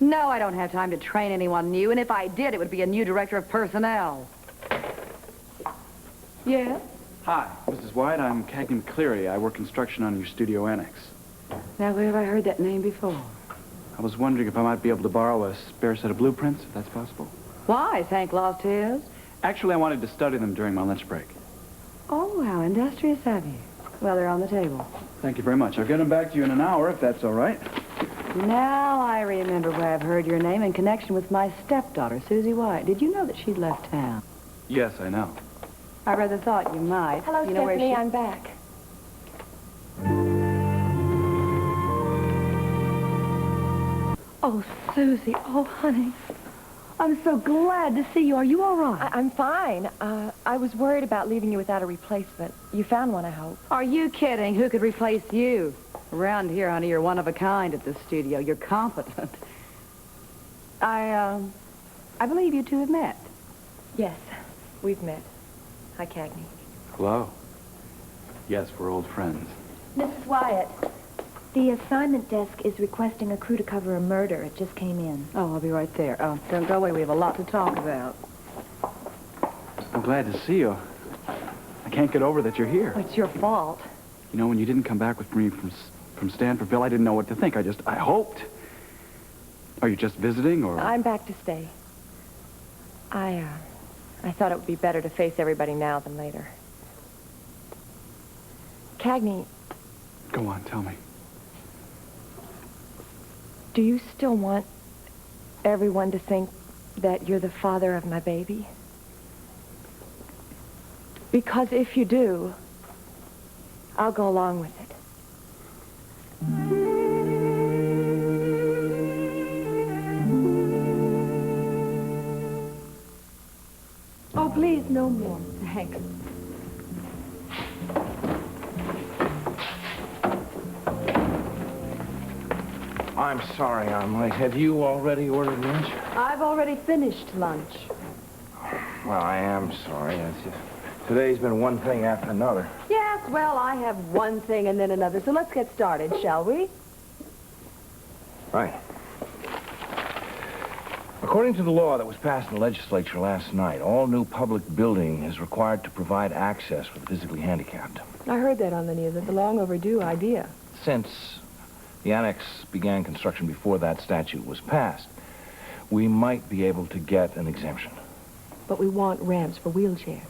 No, I don't have time to train anyone new, and if I did, it would be a new director of personnel. Yes? Hi, Mrs. White. I'm Cagney McCleary. I work construction on your studio annex. Now, where have I heard that name before? I was wondering if I might be able to borrow a spare set of blueprints, if that's possible. Why? Hank lost his? Actually, I wanted to study them during my lunch break. Oh, how industrious of you. Well, they're on the table. Thank you very much. I'll get them back to you in an hour, if that's all right. Now I remember where I've heard your name in connection with my stepdaughter, Susie White. Did you know that she'd left town? Yes, I know. I rather thought you might. Hello, you know Stephanie, where I'm back. Oh, Susie. Oh, honey. I'm so glad to see you. Are you all right? I'm fine. I was worried about leaving you without a replacement. You found one, I hope. Are you kidding? Who could replace you? Around here, honey, you're one of a kind at this studio. You're competent. I believe you two have met. Yes, we've met. Hi, Cagney. Hello. Yes, we're old friends. Mrs. Wyatt, the assignment desk is requesting a crew to cover a murder. It just came in. Oh, I'll be right there. Oh, don't go away. We have a lot to talk about. I'm glad to see you. I can't get over that you're here. It's your fault. You know, when you didn't come back with me from Stanfordville, I didn't know what to think. I hoped. Are you just visiting, or? I'm back to stay. I thought it would be better to face everybody now than later. Cagney, Go on, tell me. do you still want everyone to think that you're the father of my baby? Because if you do, I'll go along with it. Oh, please, no more. Thanks. I'm sorry I'm late. Have you already ordered lunch? I've already finished lunch. Well, I am sorry. It's just, today's been one thing after another. Yes, well, I have one thing and then another, so let's get started, shall we? Right. According to the law that was passed in the legislature last night, all new public building is required to provide access for the physically handicapped. I heard that on the news. It's a long overdue idea. Since the annex began construction before that statute was passed, we might be able to get an exemption. But we want ramps for wheelchairs.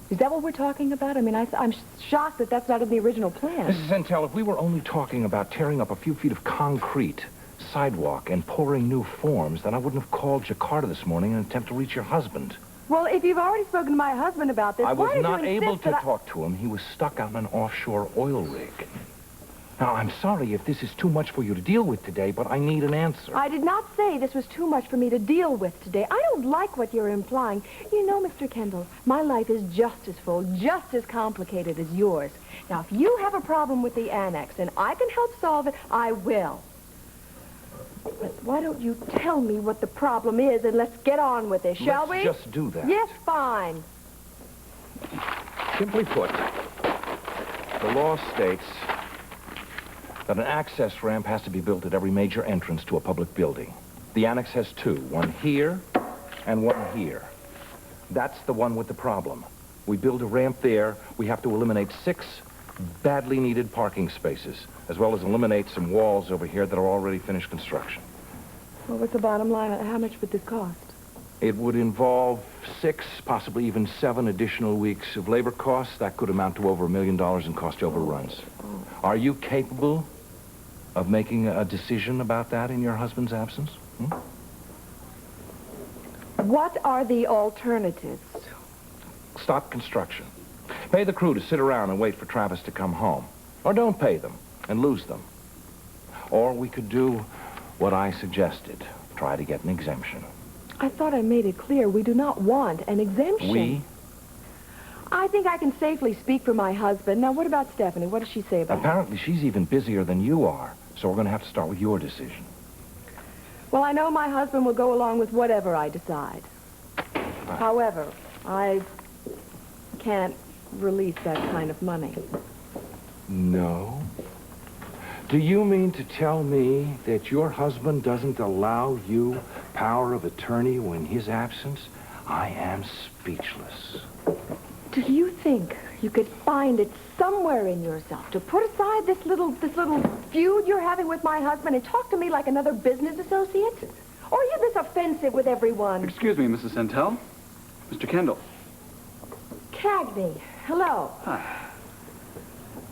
Is that what we're talking about? I mean, I'm shocked that that's not in the original plan. Mrs. Zentel, if we were only talking about tearing up a few feet of concrete, sidewalk, and pouring new forms, then I wouldn't have called Jakarta this morning in an attempt to reach your husband. Well, if you've already spoken to my husband about this, I was why did not you able insist to that talk to him. He was stuck on an offshore oil rig. Now, I'm sorry if this is too much for you to deal with today, but I need an answer. I did not say this was too much for me to deal with today. I don't like what you're implying. You know, Mr. Kendall, my life is just as full, just as complicated as yours. Now, if you have a problem with the annex and I can help solve it, I will. But why don't you tell me what the problem is and let's get on with it, shall we? Let's just do that. Yes, fine. Simply put, the law states that an access ramp has to be built at every major entrance to a public building. The annex has two, one here and one here. That's the one with the problem. We build a ramp there, we have to eliminate 6 badly needed parking spaces, as well as eliminate some walls over here that are already finished construction. Well, what's the bottom line? How much would this cost? It would involve 6, possibly even 7 additional weeks of labor costs. That could amount to over $1 million in cost overruns. Are you capable of making a decision about that in your husband's absence? What are the alternatives? Stop construction. Pay the crew to sit around and wait for Travis to come home. Or don't pay them and lose them. Or we could do what I suggested. Try to get an exemption. I thought I made it clear we do not want an exemption. We? I think I can safely speak for my husband. Now, what about Stephanie? What does she say about it? Apparently, she's even busier than you are. So we're going to have to start with your decision. Well, I know my husband will go along with whatever I decide. However, I can't release that kind of money. No. Do you mean to tell me that your husband doesn't allow you power of attorney when his absence? I am speechless. Do you think you could find it somewhere in yourself to put aside this little feud you're having with my husband and talk to me like another business associate? Or are you this offensive with everyone? Excuse me, Mrs. Santel. Mr. Kendall. Cagney, hello. Hi.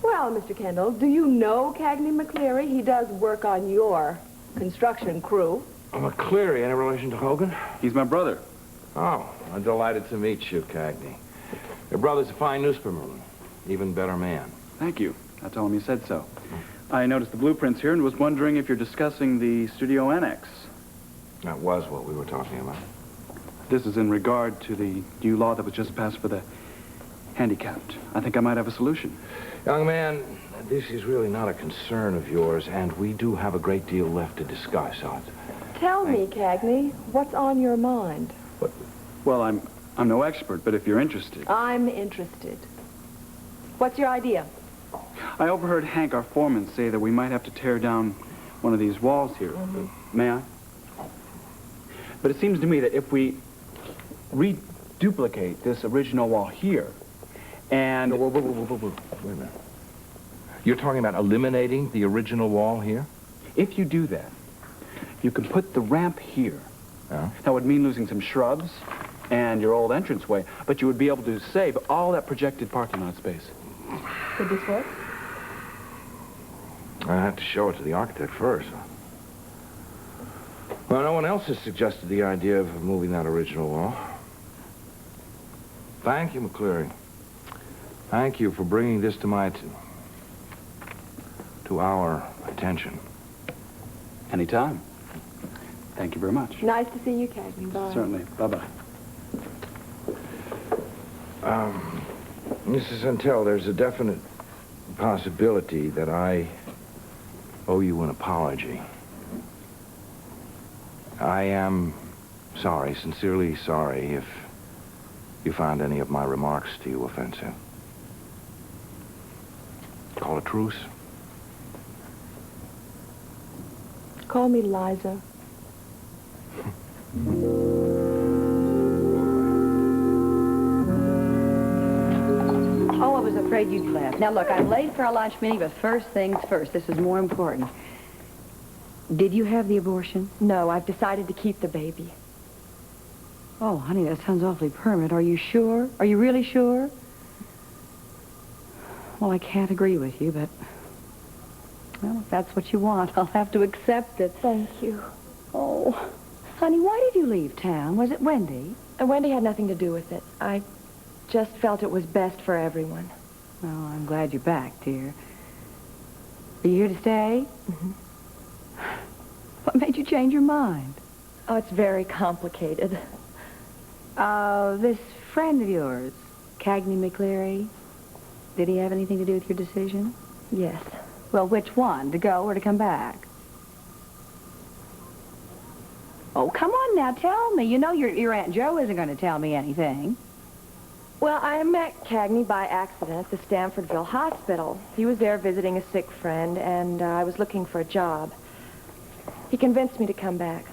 Well, Mr. Kendall, do you know Cagney McCleary? He does work on your construction crew. McCleary, any relation to Hogan? He's my brother. Oh, I'm delighted to meet you, Cagney. Your brother's a fine newspaperman. Even better man. Thank you. I told him you said so. I noticed the blueprints here and was wondering if you're discussing the studio annex. That was what we were talking about. This is in regard to the new law that was just passed for the handicapped. I think I might have a solution. Young man, this is really not a concern of yours, and we do have a great deal left to discuss. Tell me, Cagney, what's on your mind? Well, I'm no expert, but if you're interested. I'm interested. What's your idea? I overheard Hank, our foreman, say that we might have to tear down one of these walls here. May I? But it seems to me that if we reduplicate this original wall here, and... Wait a minute. You're talking about eliminating the original wall here? If you do that, you can put the ramp here. Yeah. That would mean losing some shrubs and your old entranceway, but you would be able to save all that projected parking lot space. Could this work? I have to show it to the architect first. Well, no one else has suggested the idea of moving that original wall. Thank you, McCleary. Thank you for bringing this to our attention. Anytime. Thank you very much. Nice to see you, Cagney. Bye. Certainly. Bye-bye. Mrs. Santel, there's a definite possibility that I owe you an apology. I am sorry, sincerely sorry, if you found any of my remarks to you offensive. Call a truce? Call me Liza. Oh, I was afraid you'd left. Now, look, I'm late for our lunch meeting, but first things first. This is more important. Did you have the abortion? No, I've decided to keep the baby. Oh, honey, that sounds awfully permanent. Are you sure? Are you really sure? Well, I can't agree with you, but... Well, if that's what you want, I'll have to accept it. Thank you. Oh, honey, why did you leave town? Was it Wendy? Wendy had nothing to do with it. I just felt it was best for everyone. Oh, I'm glad you're back, dear. Are you here to stay? Mm-hmm. What made you change your mind? Oh, it's very complicated. This friend of yours, Cagney McCleary, did he have anything to do with your decision? Yes. Well, which one, to go or to come back? Oh, come on now, tell me. You know your Aunt Jo isn't going to tell me anything. Well, I met Cagney by accident at the Stanfordville Hospital. He was there visiting a sick friend, and I was looking for a job. He convinced me to come back.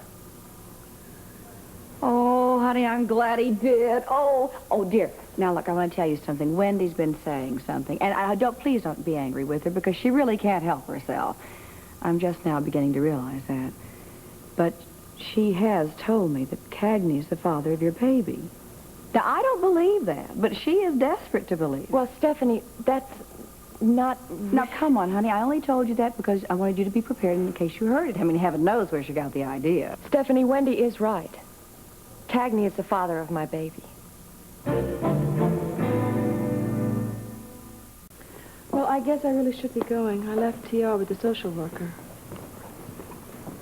Oh, honey, I'm glad he did. Oh, dear. Now, look, I want to tell you something. Wendy's been saying something, and please don't be angry with her, because she really can't help herself. I'm just now beginning to realize that. But she has told me that Cagney's the father of your baby. Now, I don't believe that, but she is desperate to believe it. Well, Stephanie, that's not... Now, come on, honey. I only told you that because I wanted you to be prepared in case you heard it. I mean, heaven knows where she got the idea. Stephanie, Wendy is right. Cagney is the father of my baby. Well, I guess I really should be going. I left TR with the social worker.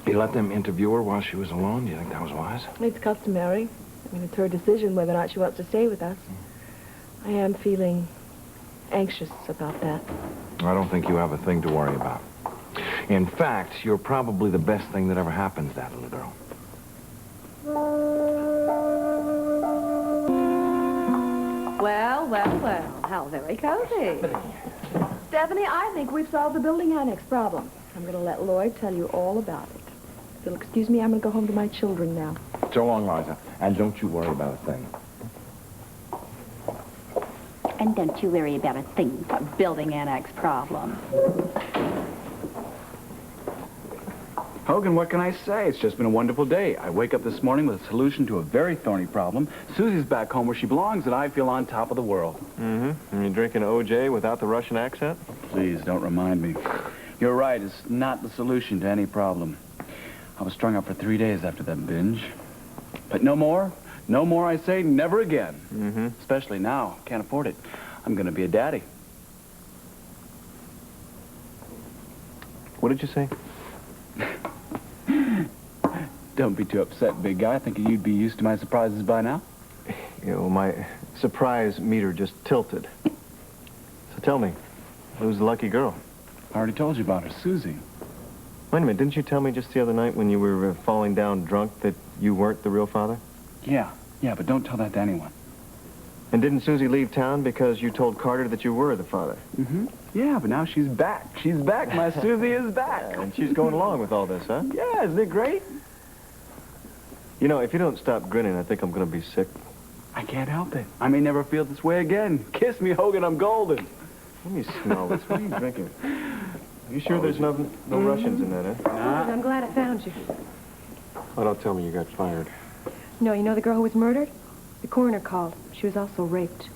You let them interview her while she was alone? Do you think that was wise? It's customary. I mean, it's her decision whether or not she wants to stay with us. I am feeling anxious about that. I don't think you have a thing to worry about. In fact, you're probably the best thing that ever happened to that little girl. Well. How very cozy. Stephanie, I think we've solved the building annex problem. I'm going to let Lloyd tell you all about it. If you'll excuse me, I'm going to go home to my children now. So long, Liza. And don't you worry about a thing. And don't you worry about a thing, a building annex problem. Hogan, what can I say? It's just been a wonderful day. I wake up this morning with a solution to a very thorny problem. Susie's back home where she belongs, and I feel on top of the world. Mm-hmm. And you're drinking OJ without the Russian accent? Please, don't remind me. You're right, it's not the solution to any problem. I was strung up for 3 days after that binge. But no more, I say, never again. Mm-hmm. Especially now, can't afford it. I'm gonna be a daddy. What did you say? Don't be too upset, big guy. I think you'd be used to my surprises by now. You know, my surprise meter just tilted. So tell me, who's the lucky girl? I already told you about her, Susie. Wait a minute, didn't you tell me just the other night when you were falling down drunk that you weren't the real father? Yeah, but don't tell that to anyone. And didn't Susie leave town because you told Carter that you were the father? Mm-hmm. Yeah, but now she's back. She's back. My Susie is back. And she's going along with all this, huh? Yeah, isn't it great? You know, if you don't stop grinning, I think I'm going to be sick. I can't help it. I may never feel this way again. Kiss me, Hogan, I'm golden. Let me smell this. What are you drinking? You sure there's no Russians in that, eh? I'm glad I found you. Oh, don't tell me you got fired. No, you know the girl who was murdered? The coroner called. She was also raped.